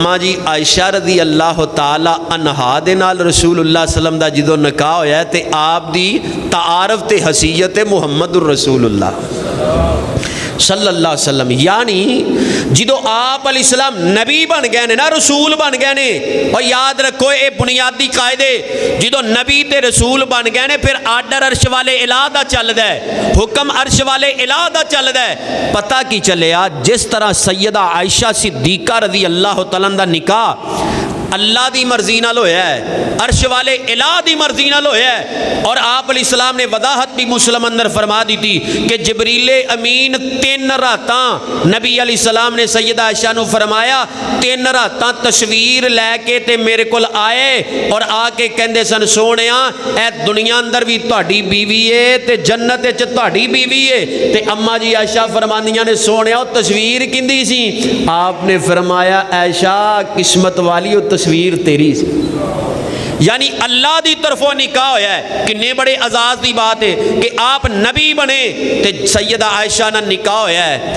अम्मा जी आयशा रज़ी अल्लाह तआला अन्हा दे नाल रसूलुल्लाह सल्लम दा जदों निकाह होया ते आप दी तारफ ते हसीयत मुहम्मदुर रसूलुल्लाह सल्लल्लाहु अलैहि वसल्लम, यानी जो आप अलैहिस्सलाम नबी बन गए ने ना, रसूल बन गए ने। और याद रखो ये बुनियादी कायदे, जो नबी ते रसूल बन गए ने फिर आर्डर अर्श वाले इलाह दा चलदा है, हुक्म अर्श वाले इलाह दा चलदा है। पता की चलिया जिस तरह सैयदा आयशा सिद्दीका रज़ी अल्लाह तआला दा निकाह अल्लाह दी मर्जी नाल होया है, अर्श वाले इलाह दी मर्जी नाल होया है। और आप अलैहिस्सलाम ने वदाहत भी मुस्लिम अंदर फरमा दी थी कि जिब्रील अमीन 3 रातां नबी अलैहिस्सलाम ने सैयदा आयशा नू फरमाया 3 रातां तस्वीर लैके ते मेरे कोल आए और आके कहंदे सन सोहणिया ए दुनिया अंदर भी तुहाडी बीवी है ते जन्नत विच तुहाडी बीवी है। ते अम्मा जी आयशा फरमांदियां ने सोहणिया तस्वीर किंदी सी? आपने फरमाया आयशा किस्मत वाली तस्वीर तेरी सी। यानी अल्लाह की तरफों निकाह होया है। किन्ने बड़े एजाज की बात है कि आप नबी बने ते सैयदा आयशा नाल निकाह होया है।